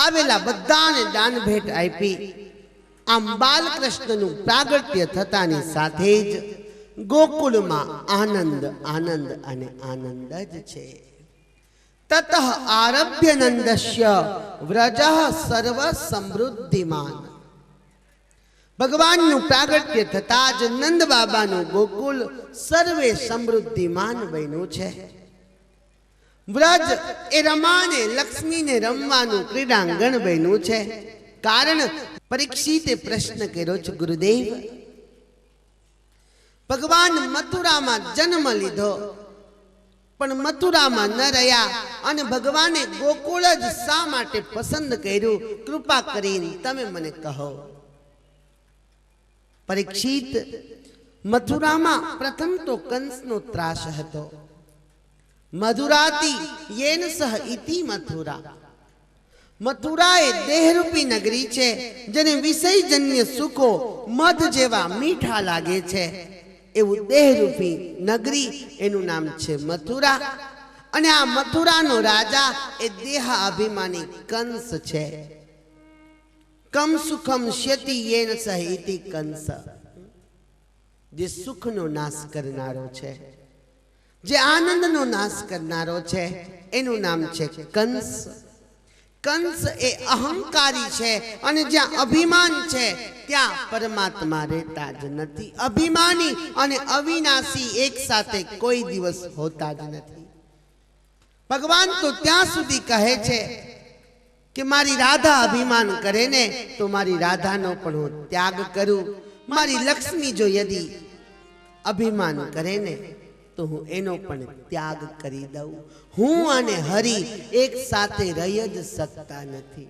આવેલા બધાને દાન ભેટ આપી. આમ બાલકૃષ્ણનું પ્રાગટ્ય થતાની સાથે જ ગોકુળમાં આનંદ આનંદ અને આનંદ જ છે. તતઃ આરભ્ય નંદસ્ય વ્રજઃ સર્વ સમૃદ્ધિમાન. ભગવાનનું પ્રાગટ્ય થતા જ નંદ બાબાનું ગોકુળ સર્વે સમૃદ્ધિમાન બન્યું છે. વ્રજ એ રમાને લક્ષ્મીને રમવાનું ક્રીડાંગણ બન્યું છે. કારણ પરીક્ષિતે પ્રશ્ન કર્યો છે, ગુરુદેવ, ભગવાન મથુરામાં જન્મ લીધો પણ મથુરામાં ન રહ્યા અને ભગવાને ગોકુળ જ શા માટે પસંદ કર્યું? કૃપા કરીને તમે મને કહો. પરીક્ષિત, મથુરામાં પ્રથમ તો કંસનો ત્રાસ હતો. મધુરાતી યેન સહ ઇતિ મથુરા. મથુરા એ દેહરૂપી નગરી છે જેને વિષયજન્ય સુખો મધ જેવા મીઠા લાગે છે. એવું દેહરૂપી નગરી, એનું નામ છે મથુરા. અને આ મથુરાનો રાજા એ દેહ અભિમાની કંસ છે. કમ સુખમ શ્યતિ યેન સહ ઇતિ કંસ. જે સુખનો નાશ કરનારો છે, જે આનંદનો નાશ કરનારો છે, એનું નામ છે કંસ. કંસ એ અહંકારી છે અને જ્યાં અભિમાન છે ત્યાં પરમાત્મા રહેતા જ નથી. અભિમાની અને અવિનાશી એક સાથે કોઈ દિવસ હોતા જ નથી. ભગવાન તો ત્યાં સુધી કહે છે કે મારી રાધા અભિમાન કરે ને તો મારી રાધાનો પણ હું ત્યાગ કરું. મારી લક્ષ્મી જો યદી અભિમાન કરે ને તો હું એનો પણ ત્યાગ કરી દઉં. હું અને હરિ એક સાથે રહી જ શકતા નથી.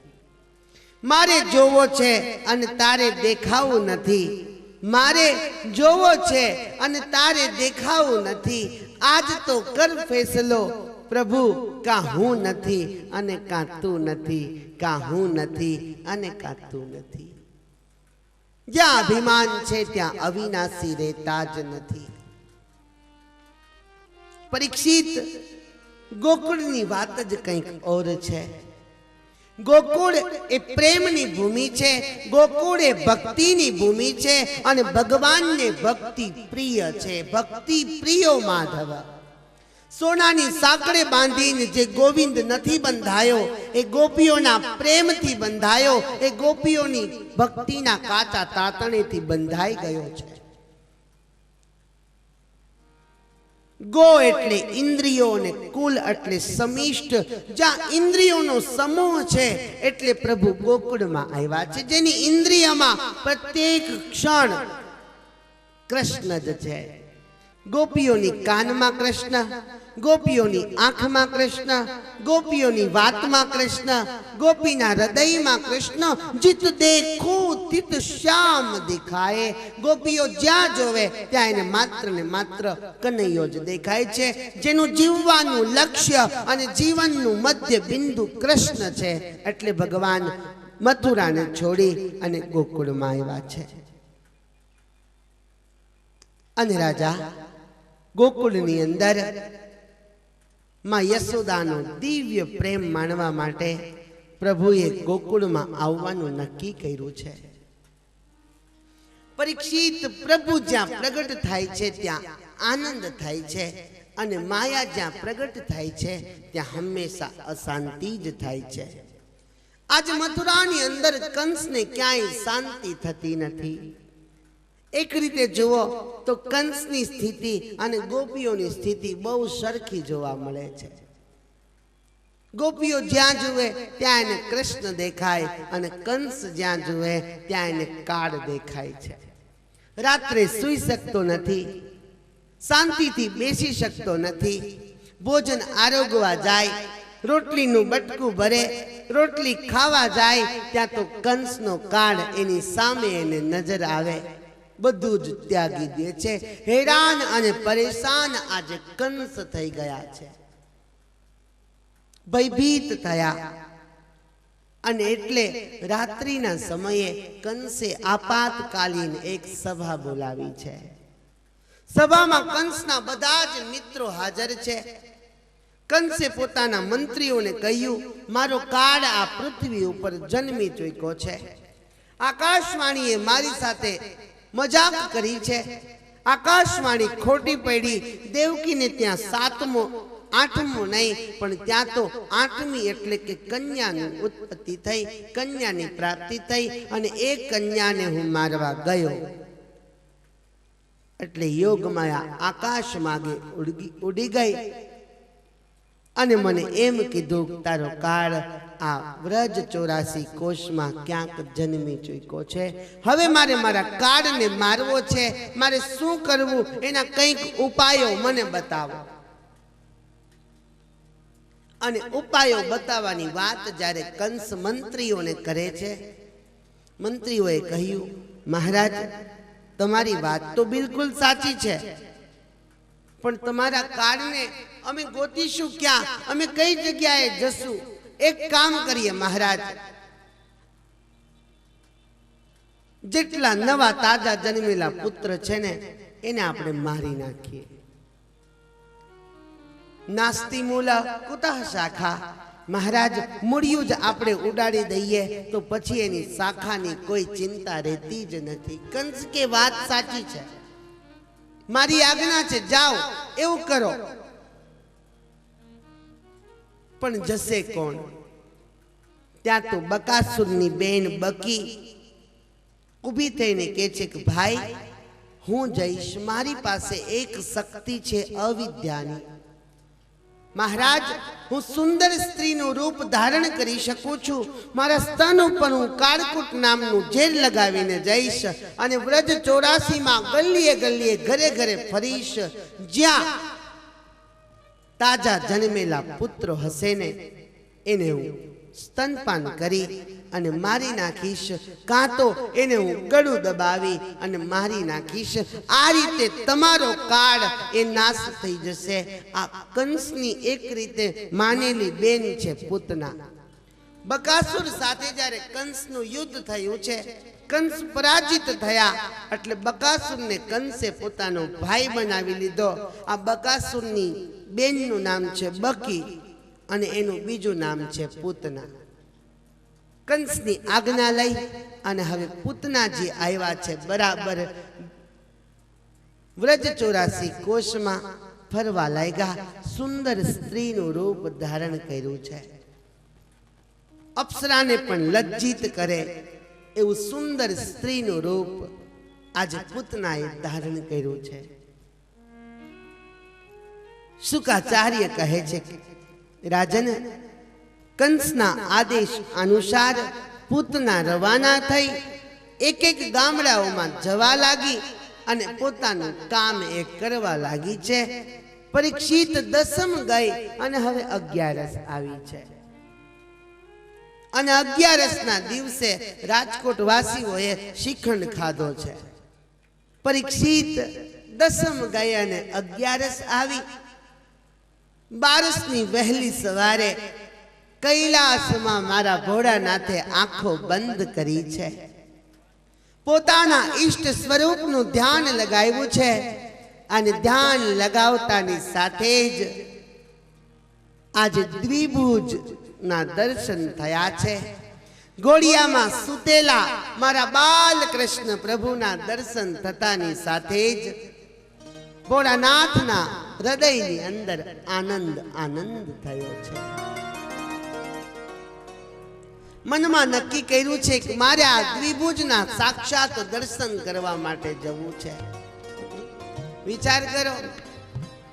મારે જોવો છે અને તારે દેખાવું નથી. મારે જોવો છે અને તારે દેખાવું નથી. આજ તો કર ફેસલો પ્રભુ, કા હું નથી અને કા તું નથી, કા હું નથી અને કા તું નથી. જ્યાં અભિમાન છે ત્યાં અવિનાશી રહેતા જ નથી. પરીક્ષિત, ગોકુળની વાત જ કંઈક ઓર છે. ગોકુળ એ પ્રેમની ભૂમિ છે. ગોકુળ એ ભક્તિની ભૂમિ છે અને ભગવાનને ભક્તિ પ્રિય છે. ભક્તિ પ્રિયો માધવ. સોનાની સાંકળે બાંધીને જે ગોવિંદ નથી બંધાયો, એ ગોપીઓના પ્રેમથી બંધાયો, એ ગોપીઓની ભક્તિના કાચા તાતણેથી બંધાઈ ગયો છે. ગો એટલે ઇન્દ્રિયો અને કુલ એટલે સમિષ્ટ. જ્યાં ઇન્દ્રિયોનો સમૂહ છે એટલે પ્રભુ ગોકુળમાં આવ્યા છે. જેની ઇન્દ્રિયમાં પ્રત્યેક ક્ષણ કૃષ્ણ જ છે. ગોપીઓની કાનમાં કૃષ્ણ, ગોપીઓની આંખમાં કૃષ્ણ, ગોપીઓની વાતમાં કૃષ્ણ, ગોપીના હૃદયમાં કૃષ્ણ. જીત દેખો તિત શ્યામ દેખાય. ગોપીઓ જ્યાં જોવે ત્યાં એને માત્ર ને માત્ર કનૈયો જ દેખાય છે. જેનું જીવવાનું લક્ષ્ય અને જીવનનું મધ્ય બિંદુ કૃષ્ણ છે. એટલે ભગવાન મથુરાને છોડી અને ગોકુળમાં આવ્યા છે. અને રાજા ગોકુળની અંદર માં યશોદાનો દિવ્ય પ્રેમ માણવા માટે પ્રભુએ ગોકુળમાં આવવાનું નક્કી કર્યું છે. પરીક્ષિત, પ્રભુ જ્યાં પ્રગટ થાય છે ત્યાં આનંદ થાય છે અને માયા જ્યાં પ્રગટ થાય છે ત્યાં હંમેશા અશાંતિ જ થાય છે. આજ મથુરાની અંદર કંસને ક્યાંય શાંતિ થતી નથી. એક રીતે જુઓ તો કંસની સ્થિતિ અને ગોપીઓની સ્થિતિ બહુ સરખી જોવા મળે છે. ગોપીઓ જ્યાં જુએ ત્યાં એને કૃષ્ણ દેખાય અને કંસ જ્યાં જુએ ત્યાં એને કાળ દેખાય છે. રાત્રે સૂઈ શકતો નથી, શાંતિથી બેસી શકતો નથી. ભોજન આરોગવા જાય, રોટલીનું બટકું ભરે, રોટલી ખાવા જાય ત્યાં તો કંસનો કાળ એની સામે એને નજર આવે. બધું જ ત્યાગી દે છે. હેરાન અને પરેશાન આજે કંસ થઈ ગયા છે. ભયભીત થયા અને એટલે રાત્રિના સમયે કંસે આપાતકાલીન એક સભા બોલાવી છે. સભામાં કંસના બધા જ મિત્રો હાજર છે. કંસે પોતાના મંત્રીઓને કહ્યું, મારો કાળ આ પૃથ્વી ઉપર જન્મી ચૂક્યો છે. આકાશવાણીએ મારી સાથે મજાક કરી છે. આકાશવાણી ખોટી પડી. દેવકીને ત્યાં 7મો 8મો નહીં, પણ ત્યાં તો 8મી એટલે કે કન્યાની ઉત્પત્તિ થઈ, કન્યાની પ્રાપ્તિ થઈ, અને એ કન્યાને હું મારવા ગયો. એટલે યોગમાયા આકાશ માગે ઉડી ગઈ અને મને એમ કીધું, તારો કાળ આ વ્રજ 84 કોષમાં ક્યાંક જન્મી ચૂક્યો છે. હવે મારે મારા કાળને મારવો છે. મારે શું કરવું એના કંઈક ઉપાયો મને બતાવો. અને ઉપાયો બતાવવાની વાત જ્યારે કંસ મંત્રીઓને કરે છે, મંત્રીઓએ કહ્યું, મહારાજ, તમારી વાત તો બિલકુલ સાચી છે, પણ તમારા કાળને અમે ગોતીશું ક્યાં? અમે કઈ જગ્યાએ જશું? એક કામ કરીએ મહારાજ, જેટલા નવા તાજા જન્મેલા પુત્ર છે ને એને આપણે મારી નાખીએ. નાસ્તિ મૂલ કુતઃ શાખા. મહારાજ, મૂળિયું જ આપણે ઉડાડી દઈએ તો પછી એની શાખાની કોઈ ચિંતા રહેતી જ નથી. કંસ કે વાત સાચી છે, મારી આજ્ઞા છે, જાઓ એવું કરો. પણ જશે કોણ? ત્યાં તો બકાસુરની બેન બકી ઊભી થઈને કહે છે કે ભાઈ, હું જઈશ, મારી પાસે એક શક્તિ છે અવિદ્યાની. મહારાજ, હું સુંદર સ્ત્રીનું રૂપ ધારણ કરી શકું છું. મારા સ્તન ઉપર હું કાળકૂટ નામનું ઝેર લગાવીને જઈશ અને વ્રજ 84માં ગલીએ ગલીએ ઘરે ઘરે ફરીશ. જ્યાં તાજા જન્મેલા પુત્રો હશે ને એને હું સ્તનપાન કરી અને મારી નાખીશ, કાં તો એને હું ગળું દબાવી અને મારી નાખીશ. આ રીતે તમારો કાળ એ નાશ થઈ જશે. આ કંસની એક રીતે માનેલી બેન છે પૂતના. બકાસુર સાથે જ્યારે કંસનું યુદ્ધ થયું છે, કંસ પરાજિત થયા એટલે બકાસુરને કંસે પોતાનો ભાઈ બનાવી લીધો. આ બકાસુરની બેનનું નામ છે બકી અને એનું બીજું નામ છે પૂતના. કંસની આજ્ઞા લઈ અને હવે પૂતનાજી આવ્યા છે બરાબર વ્રજ 84 કોષમાં ફરવા લાગ્યા. સુંદર સ્ત્રીનું રૂપ ધારણ કર્યું છે. અપ્સરાને પણ લજ્જિત કરે એવું સુંદર સ્ત્રીનું રૂપ આજે પૂતનાએ ધારણ કર્યું છે. શુકાચાર્ય કહે છે, રાજન, કંસના આદેશ અનુસાર પૂતના રવાના થઈ એક એક ગામડાઓમાં જવા લાગી અને પોતાનું કામ એ કરવા લાગી છે. પરીક્ષિત 10મ ગઈ અને હવે 11સ આવી છે. અને 11સના દિવસે રાજકોટ વાસીઓએ શ્રીખંડ ખાધો છે. પરીક્ષિત 10મ ગઈ અને 11સ આવી. 12સની વહેલી સવારે કૈલાસમાં મારા ભોળાનાથે આંખો બંધ કરી છે. પોતાના ઈષ્ટ સ્વરૂપનું ધ્યાન લગાવ્યું છે અને ધ્યાન લગાવતાની સાથે જ આજે દ્વિભુજ ના દર્શન થયા છે. ઘોડિયામાં સૂતેલા મારા બાલકૃષ્ણ પ્રભુના દર્શન થતાની સાથે જ ભોળાનાથના હૃદયની અંદર આનંદ આનંદ થયો છે. મનમાં નક્કી કર્યું છે કે મારે આ દ્વિભુજના સાક્ષાત દર્શન કરવા માટે જવું છે. વિચાર કરો,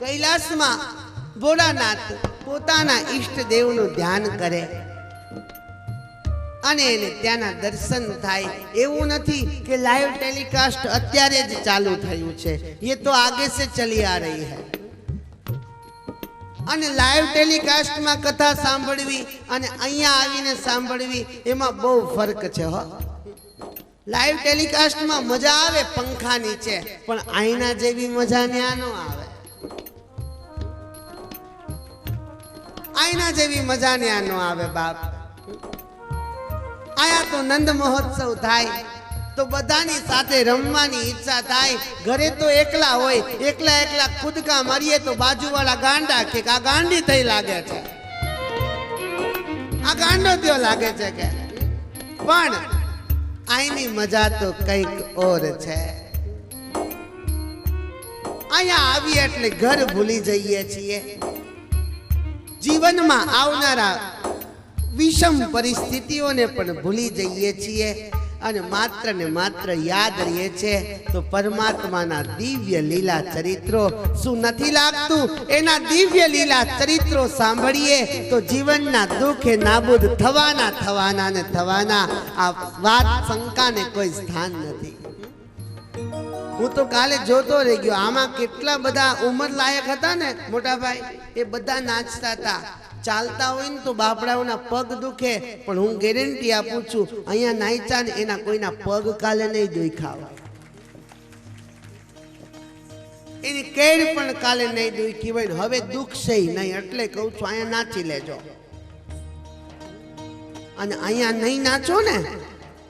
કૈલાસમાં ભોળાનાથ પોતાના ઈષ્ટદેવનું ધ્યાન કરે અને એને ત્યાંના દર્શન થાય. એવું નથી કે લાઈવ ટેલિકાસ્ટ અત્યારે જ ચાલુ થયું છે, ये तो आगे से चली आ रही है. અને લાઈવ ટેલિકાસ્ટમાં કથા સાંભળવી અને અહીંયા આવીને સાંભળવી એમાં બહુ ફરક છે. હો, લાઈવ ટેલિકાસ્ટમાં મજા આવે પંખા નીચે, પણ આઈના જેવી મજા ન્યા ન આવે. આઈના જેવી મજા ન્યા ન આવે બાપ. આયા તો નંદ મહોત્સવ થાય, તો બધાની સાથે રમવાની ઈચ્છા થાય. ઘરે તો એકલા હોય, એકલા એકલા કૂદકા મારીએ તો બાજુવાળા ગાંડા કે આ ગાંડી થઈ લાગે છે, આ ગાંડો થયો લાગે છે કે. પણ આઈની મજા તો કંઈક ઓર છે. અહીંયા આવીએ એટલે ઘર ભૂલી જઈએ છીએ. જીવનમાં આવનારા વિષમ પરિસ્થિતિઓને પણ ભૂલી જઈએ છીએ અને માત્ર ને માત્ર યાદ રહીએ છે તો પરમાત્માના દિવ્ય લીલા ચરિત્રો. શું નથી લાગતું? એના દિવ્ય લીલા ચરિત્રો સાંભળીએ તો જીવનના દુઃખે નાબૂદ થવાના ને થવાના. આ વાત શંકાને કોઈ સ્થાન નથી. હું તો કાલે જોતો રહી ગયો. આમાં કેટલા બધા ઉંમર લાયક હતા ને મોટા ભાઈ, એ બધા નાચતા હતા. ચાલતા હોય ને તો બાપડાઓના પગ દુખે, પણ હું ગેરંટી આપું છું અહીંયા નાચા ને એના કોઈના પગ કાલે નહીં દુખ્યા, એની કેડ પણ કાલે નહીં દુખી હોય. હવે દુખશે નહીં, એટલે કહું છું અહીંયા નાચી લેજો. અને અહીંયા નહીં નાચો ને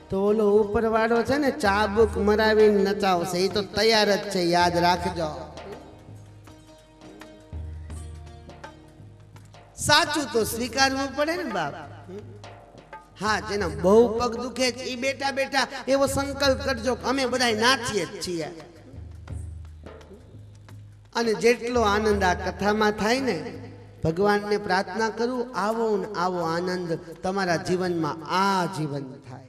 તો ઓલો ઉપરવાળો છે ને ચાબુક મરાવીને નચાવશે. એ તો તૈયાર જ છે, યાદ રાખજો. સાચું તો સ્વીકારવું પડે ને બાપ. હા, જેના બહુ પગ દુખે છે એ બેઠા બેઠા એવો સંકલ્પ કરજો કે અમે બધા નાચીએ જ છીએ. અને જેટલો આનંદ આ કથામાં થાય ને, ભગવાનને પ્રાર્થના કરું આવો ને આવો આનંદ તમારા જીવનમાં આ જીવન થાય.